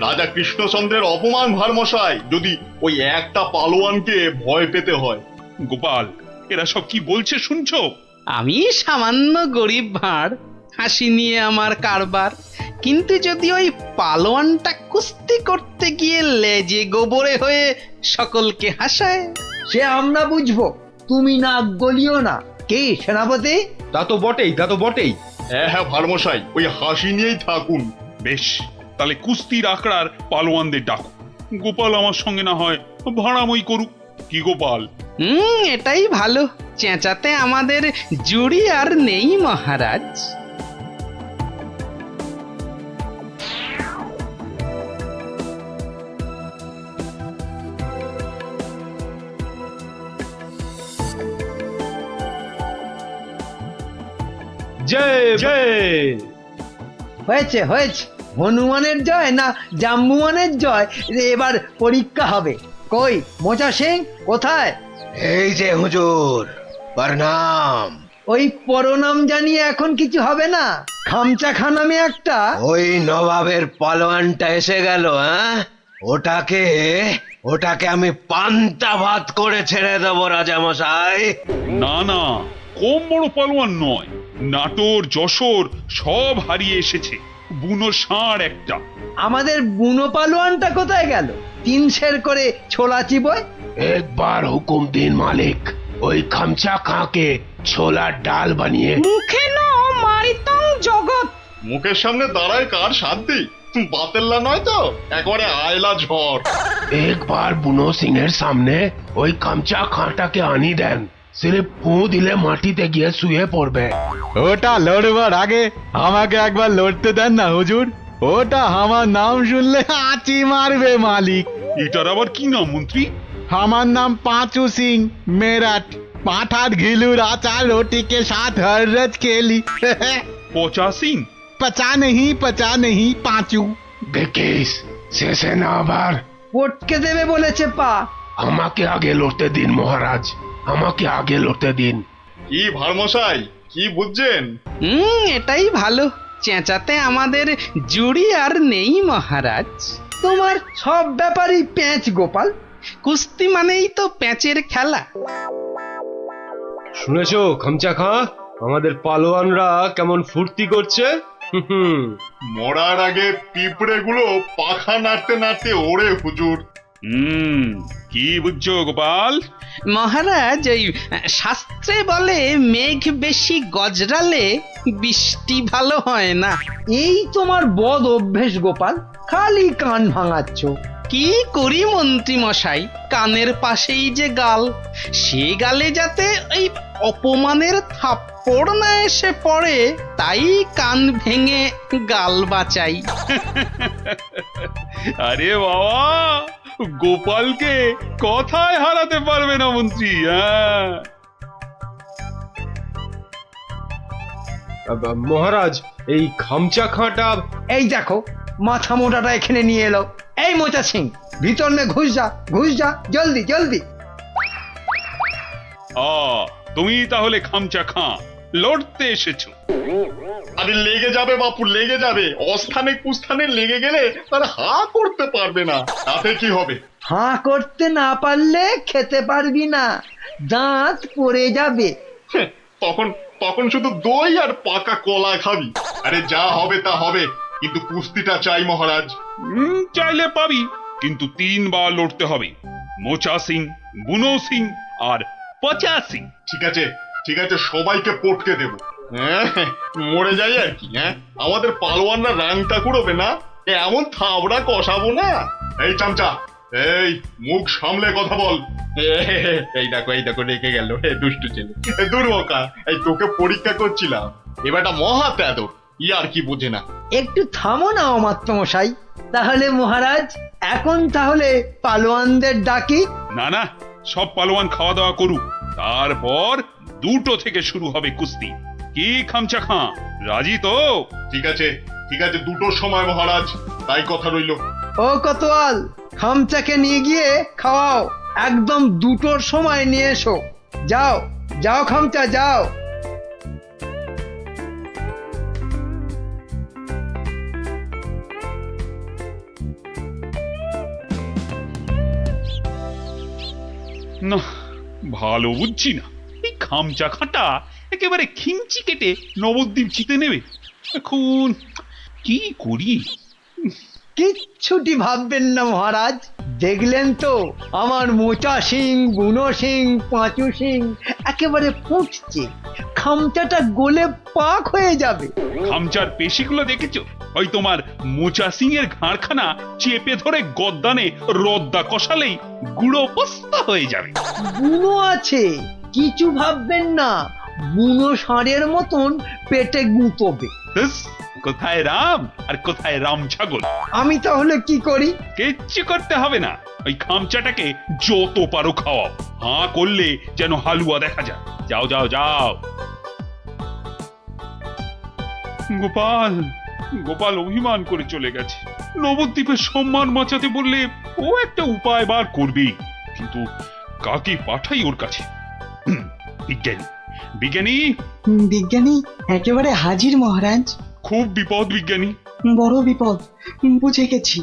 রাজা কৃষ্ণচন্দ্রের অপমান ভারমশাই, যদি ওই একটা পালোয়ানকে ভয় পেতে হয়। গোপাল, এরা সব কি বলছে শুনছো? আমি সামান্য গরিব ভাঁড়, হাসি নিয়ে আমার কারবার, কিন্তু যদি ওই পালোয়ানটা কুস্তি করতে গিয়ে লেজে গোবরে হয়ে সকলকে হাসায়, সে আমরা বুঝবো, তুমি নাক গলিও না। কি সেনাপতি? তা তো বটেই, তা তো বটেই। হ্যাঁ হ্যাঁ ভারমশাই, ওই হাসি নিয়েই থাকুন। বেশ, তাহলে কুস্তির আখড়ার পালোয়ানদের ডাকো। গোপাল আমার সঙ্গে না হয় ভাড়ামই করুক। কি গোপাল? এটাই ভালো। চেঁচাতে আমাদের জুড়ি আর নেই মহারাজ। জয় জয়। হয়েছে হয়েছে, হনুমানের জয় না জাম্বুয়ানের জয় এবার পরীক্ষা হবে। কই মোচা সিং কোথায়? এই যে হুজুর, প্রণাম। ওই পরনাম জানিয়ে এখন কিছু হবে না। খামচা খানামে একটা ওই নবাবের পালোয়ানটা এসে গেল। হ্যাঁ, ওটাকে আমি পান্তা ভাত করে ছেড়ে দেবো রাজামশাই। না না, কম বড় পালোয়ান নয়। নাটোর যশোর সব হারিয়ে এসেছে, বুনো ষাঁড় একটা। আমাদের বুনো পালোয়ানটা কোথায় গেল? 3 সের করে ছোলা চিবয়। একবার হুকুম দিন মালিক, ওই খামচা খাঁকে ছোলার ডাল বানিয়ে। মুখে ন মারিতং জগৎ। মুখের সামনে দাঁড়ায় কার শান্তি? বাতেল্লা নয় তো, একবারে আয়লা ঝড়। একবার বুনো সিং এর সামনে ওই খামচা খাঁটাকে আনি দেন, সিরে ফু দিলে মাটিতে গিয়ে শুয়ে পড়বে। ওটা লড়বার আগে আমাকে একবার লড়তে দেন না হুজুর। ওটা আমার নাম শুনলে আঁচি মারবে মালিক। এটার আবার কি নাম মন্ত্রী? আমার নাম पांचू सिंह मेरठ। पाठार घिलूर आचार रोटी के साथ हर रोज खेली। পচা সিং? पचा नहीं पांचू। দেখিস শেষে না আবার পটকে দেবে বলেছে পা। আমাকে আগে লড়তে দিন মহারাজ, আমাকে আগে লড়তে দিন। কি ভারমশাই, কি বুঝছেন? এটাই ভালো। চেঁচাতে আমাদের জুড়ি আর নেই মহারাজ। তোমার সব ব্যাপারই প্যাঁচ গোপাল। কুস্তি মানেই তো প্যাঁচের খেলা। শুনেছো খামচা খাঁ, আমাদের পালোয়ানরা কেমন ফুর্তি করছে? মরার আগে পিঁপড়ে গুলো পাখা নাড়তে নাড়তে ওড়ে হুজুর। কি বুঝছো গোপাল? মহারাজ, ওই শাস্ত্রে বলে মেঘ বেশি গজরালে বৃষ্টি ভালো হয় না। এই তোমার বদ অভ্যেস গোপাল, খালি কান ভাঙাচ্ছ। কি করি মন্ত্রী মশাই, কানের পাশেই যে গাল, সে গালে যাতে ওই অপমানের থাপ্পড় না এসে পড়ে, তাই কান ভেঙে গাল বাঁচাই। আরে বাবা, গোপালকে কথায় হারাতে পারবে না মন্ত্রী। হ্যাঁ মহারাজ, এই খামচা খাঁটা। এই দেখো মাথা মোটাটা এখানে নিয়ে এলো। এই মোচা সিং, ভিতর মে ঘুষ যা জলদি জলদি। তুমি তাহলে খামচা খাঁ লড়তে এসেছো? আরে লেগে যাবে বাপু, লেগে যাবে। অস্থানে কুস্থানে লেগে গেলে তার হা করতে পারবে না, তাতে কি হবে? হাঁ করতে না পারলে খেতে পারবি না, দাঁত পড়ে যাবে। তখন শুধু দই আর পাকা কলা খাবি। আরে যা হবে তা হবে, কিন্তু কুস্তিটা চাই মহারাজ। চাইলে পাবি, কিন্তু 3 বার লড়তে হবে। মোচা সিং, বুনো সিং আর পচা সিং। ঠিক আছে ঠিক আছে, সবাইকে পটকে দেব। হ্যাঁ, মরে যাই আর কি। হ্যাঁ, আমাদের পালোয়ানরা র্যাংটা কুড়োবে না, এমন থাবড়া কষাবো না। এই চামচা, এই মুখ সামলে কথা বল। এই দেখো রেখে গেল দুষ্টু ছেলে। দুর্বকা, এই তোকে পরীক্ষা করছিলাম, এবারটা মহা তেদর, আর কি বোঝে না। একটু থামো না অমাত্য মশাই। তাহলে মহারাজ এখন তাহলে পালোয়ানদের ডাকি। না না, সব পালোয়ান খাওয়া দাওয়া করুক, তারপর 2টো থেকে শুরু হবে কুস্তি। কি খামচা খাঁ, রাজি তো? ঠিক আছে 2টোর সময় মহারাজ, তাই কথা রইল। ও কোতোয়াল, খামচাকে নিয়ে গিয়ে খাওয়াও, একদম 2টোর সময় নিয়ে এসো। যাও যাও খামচা যাও। না, ভালো বুঝছি না, এই খামচা খাঁটা একেবারে খিঞ্চি কেটে নবদ্বীপ জিতে নেবে। এখন কি করি? কিচ্ছুটি ভাববেন না মহারাজ, দেখলেন তো আমার মোচা সিং, বুনো সিং, পাঁচু সিং একেবারে ফুটছে, খামচাটা গলে পাক হয়ে যাবে। খামচার পেশিগুলো দেখেছো? ওই তোমার মোচা সিং এর ঘাড়খানা চেপে ধরে গদ্দানে রদ্দা কষালেই গুঁড়ো বস্তা হয়ে যাবে। বুনো আছে, কিছু ভাববেন না, বুনো ষাঁড়ের মতন পেটে গুঁতবে। ব্যাস, কোথায় রাম আর কোথায় রাম ছাগল। আমি তাহলে কি করি? কিচ্ছু করতে হবে না, ওই খামচাটাকে যত পারো খাওয়াও, হাঁ করলে যেন হালুয়া দেখা যায়। যাও যাও যাও। গোপাল গোপাল অভিমান করে চলে গেছে, নবদ্বীপের সম্মান বাঁচাতে বললে ও একটা উপায় বার করবে, কিন্তু কাকে পাঠাই ওর কাছে? বিজ্ঞানী বিজ্ঞানী বিজ্ঞানী একেবারে হাজির মহারাজ। খুব বিপদ বিজ্ঞানী। বড় বিপদ, বুঝে গেছি।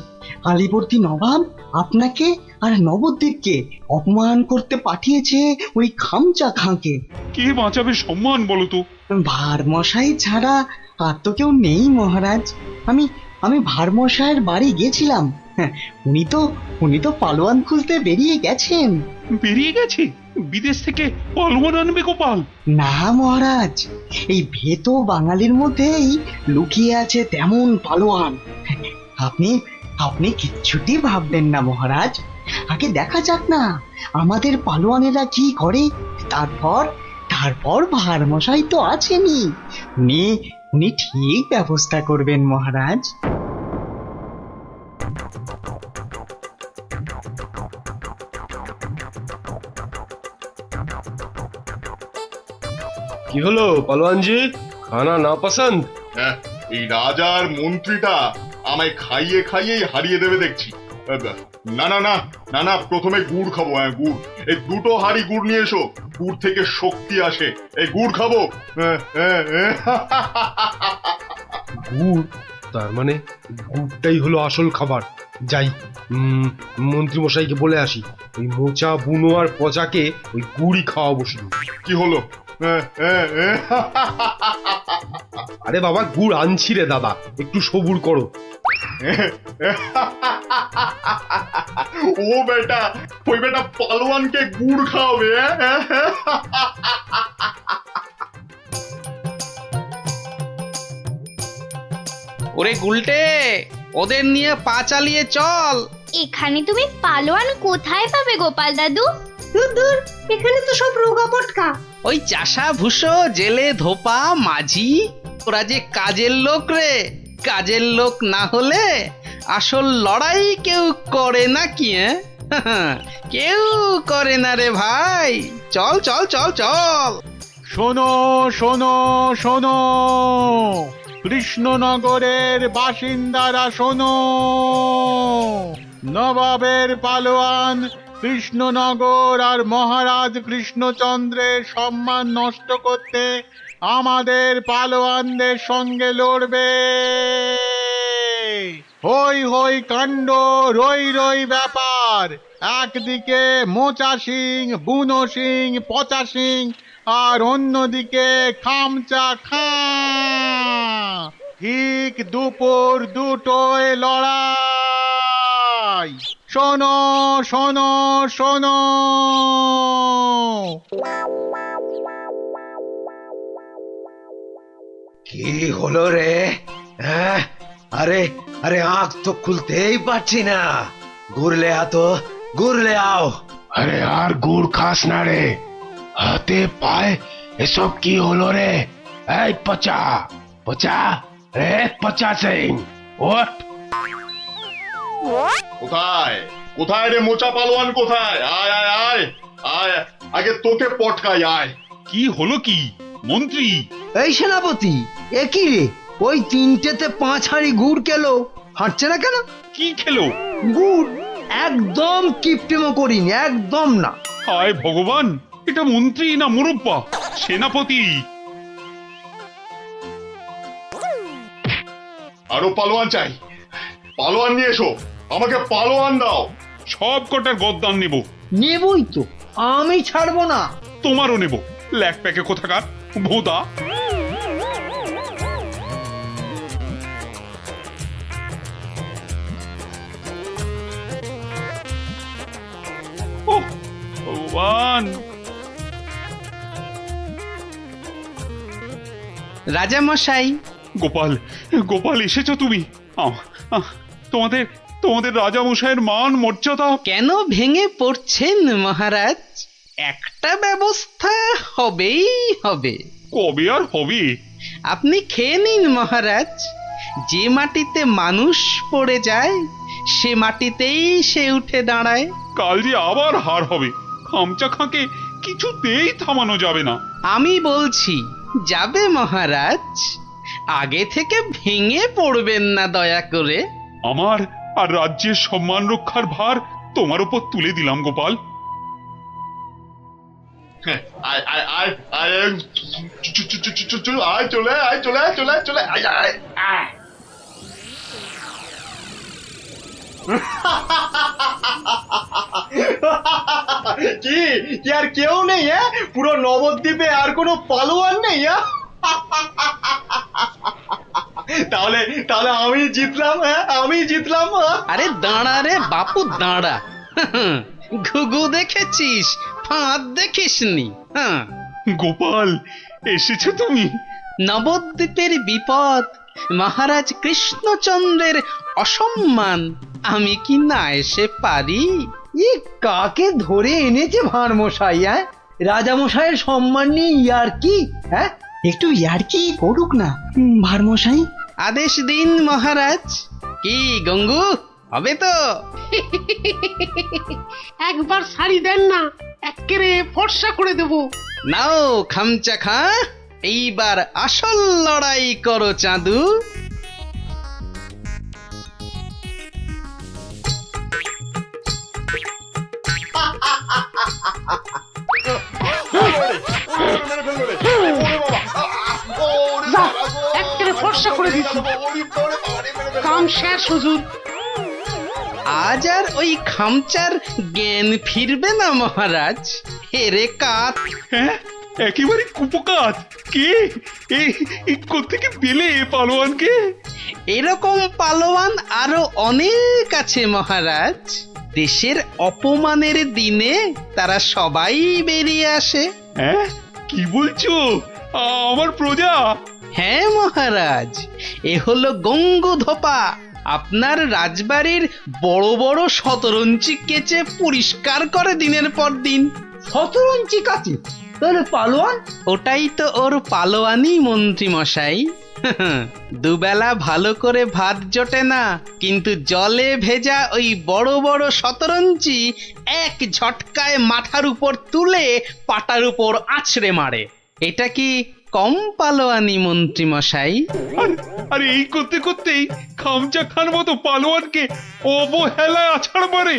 আলীবর্দী নবাব আপনাকে আর নবদ্বীপকে অপমান করতে পাঠিয়েছে ওই খামচা খাঁকে। কে বাঁচাবে সম্মান বলো তো? ভারমশাই ছাড়া আর তো কেউ নেই মহারাজ। আমি ভারমশাইয়ের বাড়ি গেছিলাম। হ্যাঁ, উনি তো পালোয়ান খুঁজতে বেরিয়ে গেছেন। বেরিয়ে গেছে? বিদেশ থেকে পালোয়ান আনবে গোপাল? না মহারাজ, এই ভেতো বাঙালির মধ্যেই লুকিয়ে আছে তেমন পালোয়ান। আপনি কিচ্ছুটি ভাববেন না মহারাজ, আগে দেখা যাক না আমাদের পালোয়ানেরা কি করে, তারপর ভারমশাই তো আছেনই, উনি ঠিক ব্যবস্থা করবেন মহারাজ। কি হলো পালোয়ানজি, খানা না পছন্দ? হ্যাঁ, এই রাজার মন্ত্রীটা আমায় খাইয়ে খাইয়েই হারিয়ে দেবে দেখছি। না না না না না, প্রথমে গুড় খাবো। হ্যাঁ, গুড়। এই 2টো হাঁড়ি গুড় নিয়ে এসো, গুড় থেকে শক্তি আসে, এই গুড় খাবো। গুড়? তার মানে গুড়টাই হলো আসল খাবার। যাই, মন্ত্রী মশাইকে বলে আসি, ওই মোচা, বুনো আর পচাকে ওই গুড়ই খাওয়াবো শুধু। কি হলো? আরে বাবা, গুড় আনছি রে দাদা, একটু সবুর করো। ও বেটা, ওই বেটা পালোয়ানকে গুড় খাওয়াবে? ওরে গুলটে, ওদের নিয়ে পা চালিয়ে চল। এখানে তুমি পালোয়ান কোথায় পাবে গোপাল দাদু? দূর দূর, এখানে তো সব রোগা পটকা। ওই চাষা ভুষো, জেলে ধোপা, মাঝি, ওরা যে কাজের লোক রে। কাজের লোক না হলে আসল লড়াই কেউ করে না কি? কেউ করে না রে ভাই। চল চল চল চল। শোনো শোনো শোনো, কৃষ্ণনগরের বাসিন্দারা শোনো, নবাবের পালোয়ান কৃষ্ণনগর আর মহারাজ কৃষ্ণচন্দ্রের সম্মান নষ্ট করতে আমাদের পালোয়ানদের সঙ্গে লড়বে। হই হই কাণ্ড, রই রই ব্যাপার। একদিকে মোচা সিং, বুনো সিং, পচা সিং, আর অন্যদিকে খামচা খাঁ। ঠিক দুপুর 2টোয় লড়াই। শোনো শোনো শোনো। কি হলো রে? হ্যাঁ, আরে আরে আঁখ তো খুলতেই পারছি না। ঘুরলে আতো, ঘুরলে আও। আরে আর গুড় খাস না রে, হাতে পায়ে এসব কি হলো রে? এই পচা পচা, রে পচা সিং, ওঠ। কোথায় কোথায় রে মোচা পালোয়ান, কোথায়? আয় আয় আয় আয়, আগে তোকে পটকাই, আয়। কি হলো কি মন্ত্রী? এই সেনাপতি, এ কি রে? ওই 3টেতে 5 হাঁড়ি গুড় খেলো, হাঁটছে না কেন? কি খেলো? গুড়। একদম কিপটেমো করিনি, একদম না। হায় ভগবান, এটা মন্ত্রী না মুরব্বা? সেনাপতি। আরো পালোয়ান চাই, পালোয়ান নিয়ে এসো, আমাকে পালোয়ান দাও। সব কটার গদ্দান নেব। নেবই তো, আমি ছাড়বো না। তোমারও নেব, ল্যাক প্যাকে কোথাকার ভোদা। ওহ ভগবান। রাজা মশাই, গোপাল, গোপাল এসেছো তুমি? তোমাদের তোমাদের রাজা মশাইয়ের মান মর্যাদা কেন ভেঙে পড়ছেন মহারাজ? একটা ব্যবস্থা হবেই হবে। কবে আর হবে? আপনি খেয়ে নিন মহারাজ। যে মাটিতে মানুষ পড়ে যায় সে মাটিতেই সে উঠে দাঁড়ায়। কাল যে আবার হার হবে, খামচা খাঁকে কিছুতেই থামানো যাবে না। আমি বলছি যাবে মহারাজ। আগে থেকে ভেঙে পড়বেন না দয়া করে। আমার আর রাজ্যের সম্মান রক্ষার ভার তোমার উপর তুলে দিলাম গোপাল। আয় আয় আয় আয়, আয় চলে আয়, চলে আয়, চলে আয়, চলে আয়, আয় আয়। কি কি আর কেউ নেই? হ্যাঁ, পুরো নবদ্বীপে আর কোনো পালোয়ান নেই? তাহলে তাহলে আমি জিতলাম। হ্যাঁ, আমি জিতলাম। আরে দাঁড়া রে বাপু, দাঁড়া। ঘুঘু দেখেছিস, ফাঁদ দেখিসনি। হ্যাঁ, গোপাল এসেছো তুমি? নবদ্বীপের বিপদ, মহারাজ কৃষ্ণচন্দ্রের অসম্মান, আমি কি না এসে পারি? ই কাকে ধরে এনেছে ভাঁড় মশাই? হ্যাঁ, রাজা মশাইয়ের সম্মান নিয়ে ইয়ার্কি? হ্যাঁ, একটু ইয়ার্কি করুক না ভাঁড় মশাই। আদেশ দিন মহারাজ। কি গঙ্গু, হবে তো? একবার শাড়ি দেন না, এক্কেরে ফর্সা করে দেবো। নাও খামচা খা, এইবার আসল লড়াই করো চাঁদু। এক্কেরে ফর্সা করে দিচ্ছি, কাম শেষ হুজুর। আজ আর ওই খামচার জ্ঞান ফিরবে না মহারাজ। হেরে কাত। হ্যাঁ, একেবারে কুপকাত। কে এই কোত্থেকে পেলে পালোয়ানকে? এরকম পালোয়ান আরো অনেক আছে মহারাজ। দেশের অপমানের দিনে তারা সবাই বেরিয়ে আসে। হ্যাঁ, কি বলছো? আমার প্রজা? হ্যাঁ মহারাজ, এ হলো গঙ্গু ধোপা। আপনার রাজবাড়ির বড় বড় শতরঞ্চি কেচে পরিষ্কার করে দিনের পর দিন। শতরঞ্চি কাছে তাহলে পালোয়ান? ওটাই তো ওর পালোয়ানি মন্ত্রী মশাই। দুবেলা ভালো করে ভাত জোটে না, কিন্তু জলে ভেজা ওই বড় বড় শতরঞ্চি এক ঝটকায় মাথার উপর তুলে পাটার উপর আছড়ে মারে। এটা কি কম পালোয়ানি মন্ত্রী মশাই? আরে এই করতে করতেই খামচা খান মতো পালোয়ানকে অবহেলায় আছাড় মারে।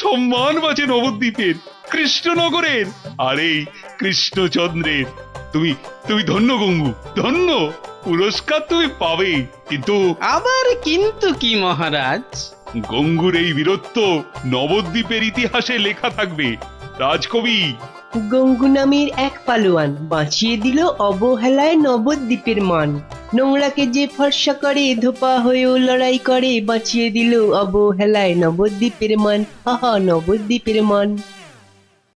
সম্মান বাঁচে নবদ্বীপের, কৃষ্ণনগরের, আর এই কৃষ্ণচন্দ্রের। তুমি তুমি ধন্য গঙ্গু, ধন্য। পুরস্কার তুমি পাবে, কিন্তু আবার কিন্তু কি মহারাজ? গঙ্গুর এই বীরত্ব নবদ্বীপের ইতিহাসে লেখা থাকবে। রাজকবি গঙ্গু নামের এক পালোয়ান বাঁচিয়ে দিল অবহেলায় নবদ্বীপের মান। নোংরাকে যে ফর্সা করে ধোপা হয়েও লড়াই করে বাঁচিয়ে দিল অবহেলায় নবদ্বীপের মান, নবদ্বীপের মান।